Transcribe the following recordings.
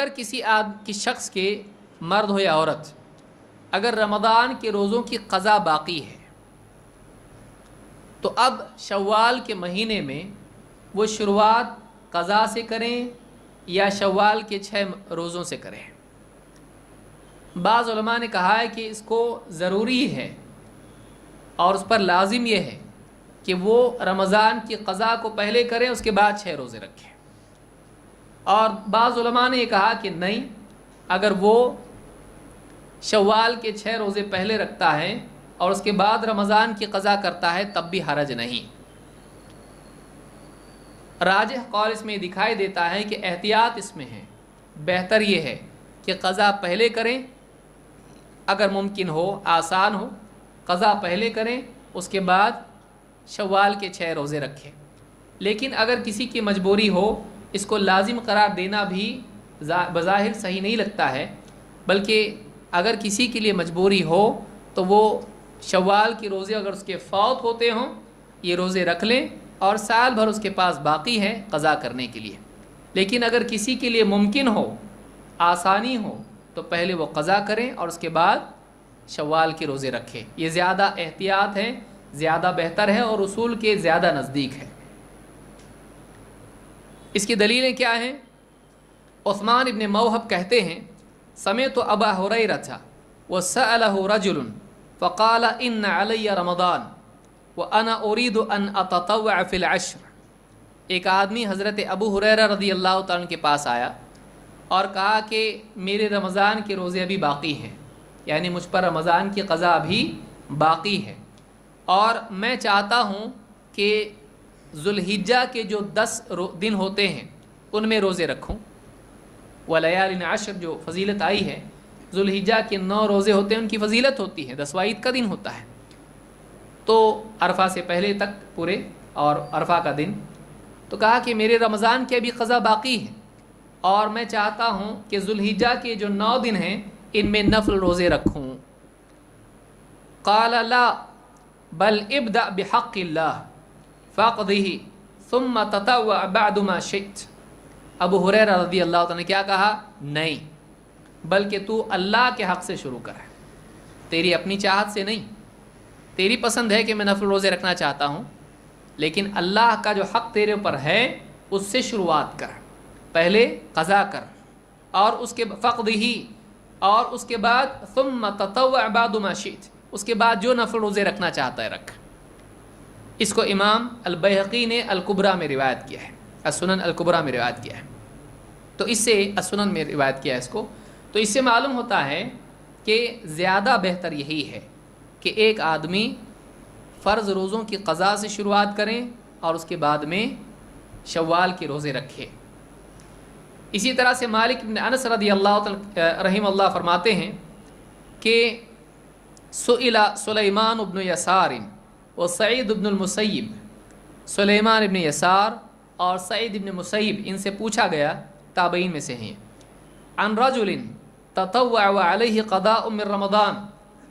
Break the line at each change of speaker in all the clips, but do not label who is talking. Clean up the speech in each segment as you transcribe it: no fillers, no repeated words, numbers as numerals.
اگر کسی شخص کے مرد ہو یا عورت اگر رمضان کے روزوں کی قضا باقی ہے تو اب شوال کے مہینے میں وہ شروعات قضا سے کریں یا شوال کے 6 روزوں سے کریں۔ بعض علماء نے کہا ہے کہ اس کو ضروری ہے اور اس پر لازم یہ ہے کہ وہ رمضان کی قضا کو پہلے کریں، اس کے بعد 6 روزے رکھیں۔ اور بعض علماء نے یہ کہا کہ نہیں، اگر وہ شوال کے 6 روزے پہلے رکھتا ہے اور اس کے بعد رمضان کی قضا کرتا ہے تب بھی حرج نہیں۔ راجح قول اس میں دکھائی دیتا ہے کہ احتیاط اس میں ہے، بہتر یہ ہے کہ قضا پہلے کریں، اگر ممکن ہو، آسان ہو، قضا پہلے کریں، اس کے بعد شوال کے 6 روزے رکھیں۔ لیکن اگر کسی کی مجبوری ہو، اس کو لازم قرار دینا بھی بظاہر صحیح نہیں لگتا ہے، بلکہ اگر کسی کے لیے مجبوری ہو تو وہ شوال کے روزے اگر اس کے فوت ہوتے ہوں یہ روزے رکھ لیں اور سال بھر اس کے پاس باقی ہے قضا کرنے کے لیے۔ لیکن اگر کسی کے لیے ممکن ہو، آسانی ہو، تو پہلے وہ قضا کریں اور اس کے بعد شوال کے روزے رکھیں۔ یہ زیادہ احتیاط ہے، زیادہ بہتر ہے اور اصول کے زیادہ نزدیک ہے۔ اس کی دلیلیں کیا ہیں؟ عثمان ابن موہب کہتے ہیں سمعت ابا ہریرہ وسألہ رجل فقال ان علی رمضان وانا اريد ان اتطوع في العشر۔ ایک آدمی حضرت ابو ہریرہ رضی اللہ تعالیٰ عنہ کے پاس آیا اور کہا کہ میرے رمضان کے روزے ابھی باقی ہیں، یعنی مجھ پر رمضان کی قضا ابھی باقی ہے اور میں چاہتا ہوں کہ ذوالحجہ کے جو 10 دن ہوتے ہیں ان میں روزے رکھوں۔ ولیال عشر جو فضیلت آئی ہے، ذوالحجہ کے 9 روزے ہوتے ہیں، ان کی فضیلت ہوتی ہے، 10واں عید کا دن ہوتا ہے، تو عرفہ سے پہلے تک پورے اور عرفہ کا دن۔ تو کہا کہ میرے رمضان کی ابھی قضا باقی ہے اور میں چاہتا ہوں کہ ذوالحجہ کے جو 9 دن ہیں ان میں نفل روزے رکھوں۔ قال لا بل ابدأ بحق اللہ فاقضہ ثم تطوع بعد ما شئت۔ ابو ہریرہ رضی اللہ عنہ نے کیا کہا؟ نہیں، بلکہ تو اللہ کے حق سے شروع کر، تیری اپنی چاہت سے نہیں۔ تیری پسند ہے کہ میں نفل روزے رکھنا چاہتا ہوں، لیکن اللہ کا جو حق تیرے اوپر ہے اس سے شروعات کر، پہلے قضا کر اور اس کے فقدہ اور اس کے بعد ثم تطوع بعد ما شئت، اس کے بعد جو نفل روزے رکھنا چاہتا ہے رکھ۔ اس کو امام البیہقی نے الکبریٰ میں روایت کیا ہے، السنن الکبریٰ میں روایت کیا ہے، تو اس سے السنن میں روایت کیا ہے اس کو، تو اس سے معلوم ہوتا ہے کہ زیادہ بہتر یہی ہے کہ ایک آدمی فرض روزوں کی قضا سے شروعات کریں اور اس کے بعد میں شوال کے روزے رکھے۔ اسی طرح سے مالک بن انس رضی اللہ رحمہ اللہ فرماتے ہیں کہ سئل سلیمان بن یسار و سعید بن المسیب، سلیمان بن یسار اور سعید بن مسیب ان سے پوچھا گیا، تابعین میں سے ہیں، عن رجل تطوع علیہ قضاء من رمضان،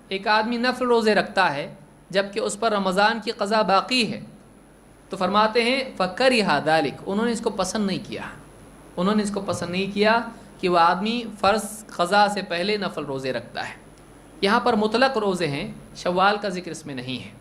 ایک آدمی نفل روزے رکھتا ہے جبکہ اس پر رمضان کی قضا باقی ہے، تو فرماتے ہیں فکرہ ذلک، انہوں نے اس کو پسند نہیں کیا، انہوں نے اس کو پسند نہیں کیا کہ وہ آدمی فرض قضا سے پہلے نفل روزے رکھتا ہے۔ یہاں پر مطلق روزے ہیں، شوال کا ذکر اس میں نہیں ہے،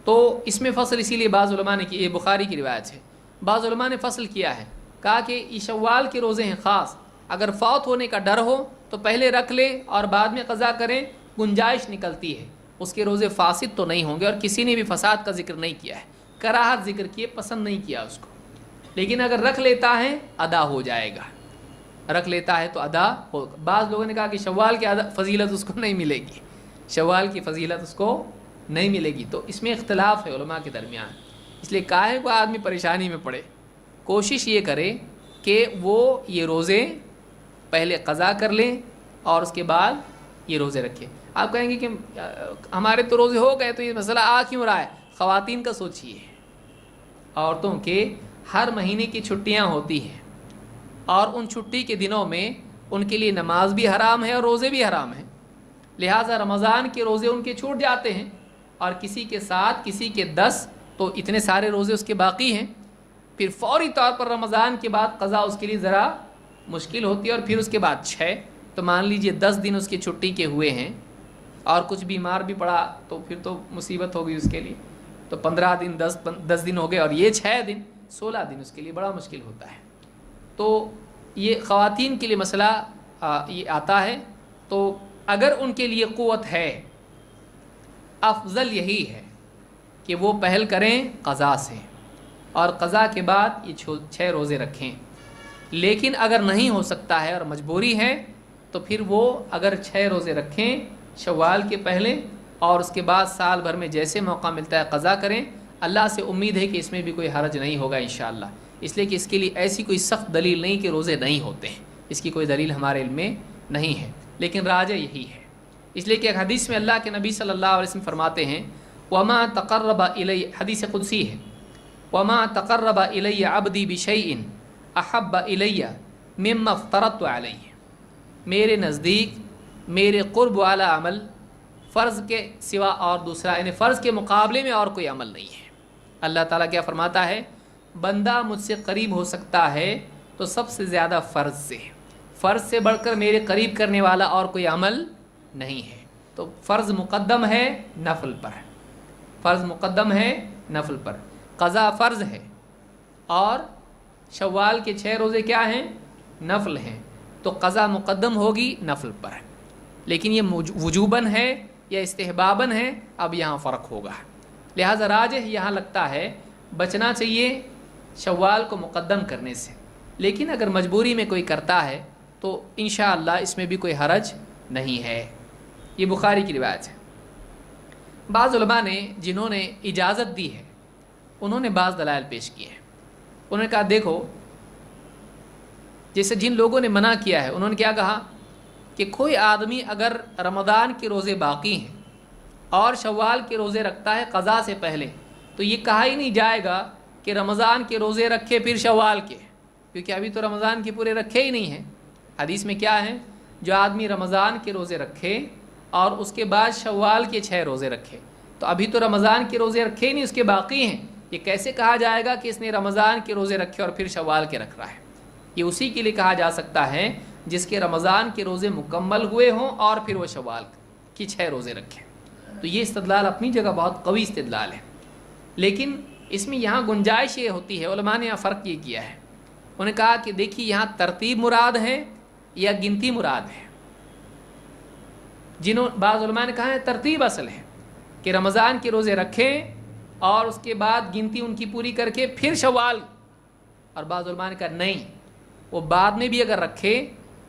تو اس میں فصل اسی لیے بعض علماء نے کی، یہ بخاری کی روایت ہے، بعض علماء نے فصل کیا ہے، کہا کہ یہ شوال کے روزے ہیں خاص، اگر فوت ہونے کا ڈر ہو تو پہلے رکھ لے اور بعد میں قضا کریں، گنجائش نکلتی ہے، اس کے روزے فاسد تو نہیں ہوں گے، اور کسی نے بھی فساد کا ذکر نہیں کیا ہے، کراہت ذکر کیے، پسند نہیں کیا اس کو، لیکن اگر رکھ لیتا ہے ادا ہو جائے گا، رکھ لیتا ہے تو ادا ہوگا۔ بعض لوگوں نے کہا کہ شوال کی فضیلت اس کو نہیں ملے گی، شوال کی فضیلت اس کو نہیں ملے گی، تو اس میں اختلاف ہے علماء کے درمیان، اس لیے کاہے کو آدمی پریشانی میں پڑے، کوشش یہ کرے کہ وہ یہ روزے پہلے قضا کر لیں اور اس کے بعد یہ روزے رکھے۔ آپ کہیں گے کہ ہمارے تو روزے ہو گئے تو یہ مسئلہ آ کیوں رہا ہے؟ خواتین کا سوچیے، عورتوں کے ہر مہینے کی چھٹیاں ہوتی ہیں اور ان چھٹی کے دنوں میں ان کے لیے نماز بھی حرام ہے اور روزے بھی حرام ہیں، لہٰذا رمضان کے روزے ان کے چھوٹ جاتے ہیں، اور کسی کے 7 کسی کے 10 تو اتنے سارے روزے اس کے باقی ہیں، پھر فوری طور پر رمضان کے بعد قضا اس کے لیے ذرا مشکل ہوتی ہے اور پھر اس کے بعد 6، تو مان لیجئے 10 دن اس کی چھٹی کے ہوئے ہیں اور کچھ بیمار بھی پڑا تو پھر تو مصیبت ہوگی اس کے لیے، تو 15 دن 10 دن ہو گئے اور یہ 6 دن 16 دن اس کے لیے بڑا مشکل ہوتا ہے۔ تو یہ خواتین کے لیے مسئلہ یہ آتا ہے، تو اگر ان کے لیے قوت ہے، افضل یہی ہے کہ وہ پہل کریں قضا سے اور قضا کے بعد یہ 6 روزے رکھیں۔ لیکن اگر نہیں ہو سکتا ہے اور مجبوری ہے تو پھر وہ اگر 6 روزے رکھیں شوال کے پہلے اور اس کے بعد سال بھر میں جیسے موقع ملتا ہے قضا کریں۔ اللہ سے امید ہے کہ اس میں بھی کوئی حرج نہیں ہوگا انشاءاللہ، اس لیے کہ اس کے لیے ایسی کوئی سخت دلیل نہیں کہ روزے نہیں ہوتے ہیں، اس کی کوئی دلیل ہمارے علم میں نہیں ہے، لیکن راجح یہی ہے۔ اس لیے کہ ایک حدیث میں اللہ کے نبی صلی اللہ علیہ وسلم فرماتے ہیں وما تقرب الی، حدیث قدسی ہے، وما تقرب الی عبدی بشیء احب الی مما افترضت علیہ، میرے نزدیک میرے قرب والا عمل فرض کے سوا اور دوسرا، یعنی فرض کے مقابلے میں اور کوئی عمل نہیں ہے۔ اللہ تعالیٰ کیا فرماتا ہے، بندہ مجھ سے قریب ہو سکتا ہے تو سب سے زیادہ فرض سے، فرض سے بڑھ کر میرے قریب کرنے والا اور کوئی عمل نہیں ہے۔ تو فرض مقدم ہے نفل پر، فرض مقدم ہے نفل پر، قضا فرض ہے اور شوال کے 6 روزے کیا ہیں، نفل ہیں، تو قضا مقدم ہوگی نفل پر، لیکن یہ وجوباً ہے یا استحباباً ہے، اب یہاں فرق ہوگا۔ لہذا راجح یہاں لگتا ہے بچنا چاہیے شوال کو مقدم کرنے سے، لیکن اگر مجبوری میں کوئی کرتا ہے تو انشاءاللہ اس میں بھی کوئی حرج نہیں ہے۔ یہ بخاری کی روایت ہے۔ بعض علماء نے جنہوں نے اجازت دی ہے انہوں نے بعض دلائل پیش کیے ہیں۔ انہوں نے کہا دیکھو، جیسے جن لوگوں نے منع کیا ہے انہوں نے کیا کہا کہ کوئی آدمی اگر رمضان کے روزے باقی ہیں اور شوال کے روزے رکھتا ہے قضا سے پہلے، تو یہ کہا ہی نہیں جائے گا کہ رمضان کے روزے رکھے پھر شوال کے، کیونکہ ابھی تو رمضان کے پورے رکھے ہی نہیں ہیں۔ حدیث میں کیا ہے، جو آدمی رمضان کے روزے رکھے اور اس کے بعد شوال کے 6 روزے رکھے، تو ابھی تو رمضان کے روزے رکھے ہی نہیں، اس کے باقی ہیں، یہ کیسے کہا جائے گا کہ اس نے رمضان کے روزے رکھے اور پھر شوال کے رکھ رہا ہے؟ یہ اسی کے لیے کہا جا سکتا ہے جس کے رمضان کے روزے مکمل ہوئے ہوں اور پھر وہ شوال کی 6 روزے رکھیں۔ تو یہ استدلال اپنی جگہ بہت قوی استدلال ہے، لیکن اس میں یہاں گنجائش یہ ہوتی ہے، علماء نے یہاں فرق یہ کیا ہے، انہوں نے کہا کہ دیکھیے یہاں ترتیب مراد ہے یا گنتی مراد ہے۔ بعض علماء نے کہا ہے ترتیب اصل ہے کہ رمضان کے روزے رکھیں اور اس کے بعد گنتی ان کی پوری کر کے پھر شوال، اور بعض علماء نے کہا نہیں، وہ بعد میں بھی اگر رکھے،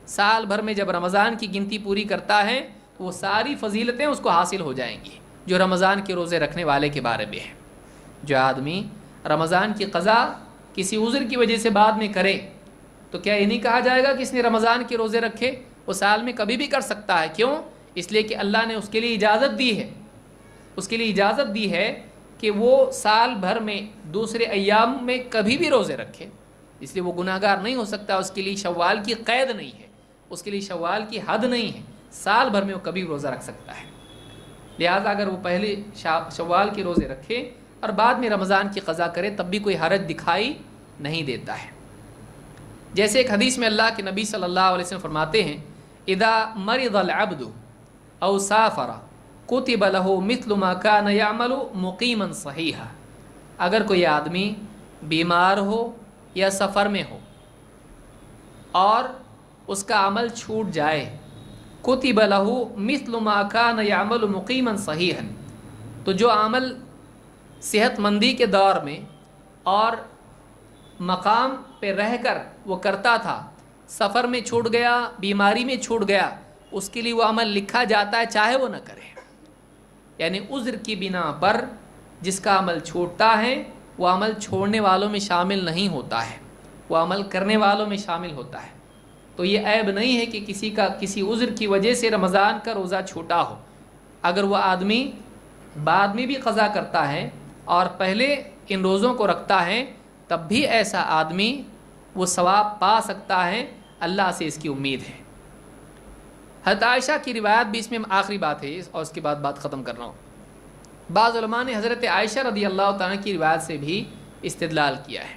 سال بھر میں جب رمضان کی گنتی پوری کرتا ہے تو وہ ساری فضیلتیں اس کو حاصل ہو جائیں گی جو رمضان کے روزے رکھنے والے کے بارے میں ہے۔ جو آدمی رمضان کی قضا کسی عذر کی وجہ سے بعد میں کرے تو کیا یہ نہیں کہا جائے گا کہ اس نے رمضان کے روزے رکھے؟ وہ سال میں کبھی بھی کر سکتا ہے، کیوں؟ اس لیے کہ اللہ نے اس کے لیے اجازت دی ہے، اس کے لیے اجازت دی ہے کہ وہ سال بھر میں دوسرے ایام میں کبھی بھی روزے رکھے، اس لیے وہ گناہ گار نہیں ہو سکتا۔ اس کے لیے شوال کی قید نہیں ہے، اس کے لیے شوال کی حد نہیں ہے، سال بھر میں وہ کبھی روزہ رکھ سکتا ہے۔ لہٰذا اگر وہ پہلے شوال کے روزے رکھے اور بعد میں رمضان کی قضا کرے تب بھی کوئی حرج دکھائی نہیں دیتا ہے۔ جیسے ایک حدیث میں اللہ کے نبی صلی اللہ علیہ وسلم فرماتے ہیں اذا مرض العبد او سافر کتب له مثل ما كان يعمل مقیما صحیحا، اگر کوئی آدمی بیمار ہو یا سفر میں ہو اور اس کا عمل چھوٹ جائے، کتب له مثل ما كان يعمل مقیما صحیحا، تو جو عمل صحت مندی کے دور میں اور مقام پہ رہ کر وہ کرتا تھا، سفر میں چھوٹ گیا، بیماری میں چھوٹ گیا، اس کے لیے وہ عمل لکھا جاتا ہے چاہے وہ نہ کرے۔ یعنی عذر کی بنا پر جس کا عمل چھوٹتا ہے وہ عمل چھوڑنے والوں میں شامل نہیں ہوتا ہے، وہ عمل کرنے والوں میں شامل ہوتا ہے۔ تو یہ عیب نہیں ہے کہ کسی کا کسی عذر کی وجہ سے رمضان کا روزہ چھوٹا ہو، اگر وہ آدمی بعد میں بھی قضا کرتا ہے اور پہلے ان روزوں کو رکھتا ہے تب بھی ایسا آدمی وہ ثواب پا سکتا ہے، اللہ سے اس کی امید ہے۔ حضرت عائشہ کی روایت بھی اس میں آخری بات ہے اور اس کے بعد بات ختم کر رہا ہوں۔ بعض علماء نے حضرت عائشہ رضی اللہ تعالیٰ کی روایت سے بھی استدلال کیا ہے۔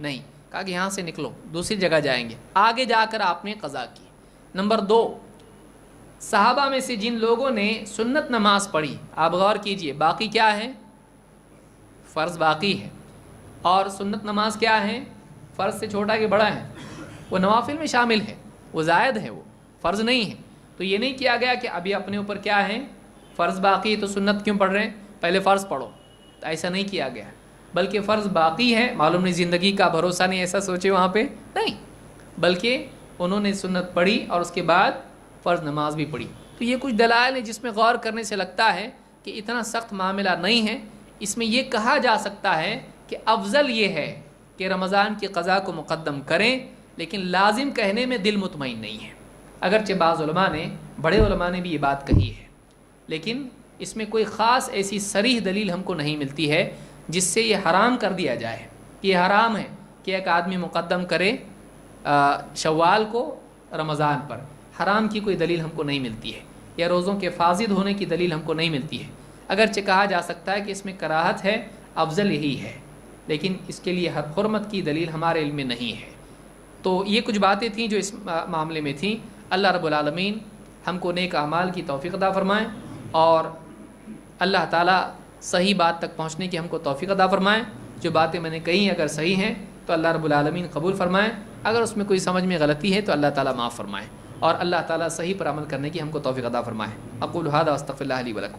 نہیں، کہا کہ یہاں سے نکلو دوسری جگہ جائیں گے، آگے جا کر آپ نے قضا کی۔ نمبر 2، صحابہ میں سے جن لوگوں نے سنت نماز پڑھی، آپ غور کیجئے، باقی کیا ہے؟ فرض باقی ہے، اور سنت نماز کیا ہے؟ فرض سے چھوٹا کہ بڑا ہے؟ وہ نوافل میں شامل ہے، وہ زائد ہے، وہ فرض نہیں ہے۔ تو یہ نہیں کیا گیا کہ ابھی اپنے اوپر کیا ہے؟ فرض باقی ہے تو سنت کیوں پڑھ رہے ہیں، پہلے فرض پڑھو، تو ایسا نہیں کیا گیا، بلکہ فرض باقی ہے، معلوم نہیں زندگی کا بھروسہ نہیں، ایسا سوچے وہاں پہ نہیں، بلکہ انہوں نے سنت پڑھی اور اس کے بعد فرض نماز بھی پڑھی۔ تو یہ کچھ دلائل ہیں جس میں غور کرنے سے لگتا ہے کہ اتنا سخت معاملہ نہیں ہے۔ اس میں یہ کہا جا سکتا ہے کہ افضل یہ ہے کہ رمضان کی قضا کو مقدم کریں، لیکن لازم کہنے میں دل مطمئن نہیں ہے۔ اگرچہ بعض علماء نے، بڑے علماء نے بھی یہ بات کہی ہے، لیکن اس میں کوئی خاص ایسی صریح دلیل ہم کو نہیں ملتی ہے جس سے یہ حرام کر دیا جائے کہ یہ حرام ہے کہ ایک آدمی مقدم کرے شوال کو رمضان پر۔ حرام کی کوئی دلیل ہم کو نہیں ملتی ہے، یا روزوں کے فاسد ہونے کی دلیل ہم کو نہیں ملتی ہے۔ اگرچہ کہا جا سکتا ہے کہ اس میں کراہت ہے، افضل یہی ہے، لیکن اس کے لیے حرمت کی دلیل ہمارے علم میں نہیں ہے۔ تو یہ کچھ باتیں تھیں جو اس معاملے میں تھیں۔ اللہ رب العالمین ہم کو نیک اعمال کی توفیق عطا فرمائیں، اور اللہ تعالیٰ صحیح بات تک پہنچنے کی ہم کو توفیق عطا فرمائیں۔ جو باتیں میں نے کہی اگر صحیح ہیں تو اللہ رب العالمین قبول فرمائیں، اگر اس میں کوئی سمجھ میں غلطی ہے تو اللہ تعالیٰ معاف فرمائیں، اور اللہ تعالیٰ صحیح پر عمل کرنے کی ہم کو توفیق عطا فرمائیں۔ اقول ھذا واستغفر اللہ لی ولکم۔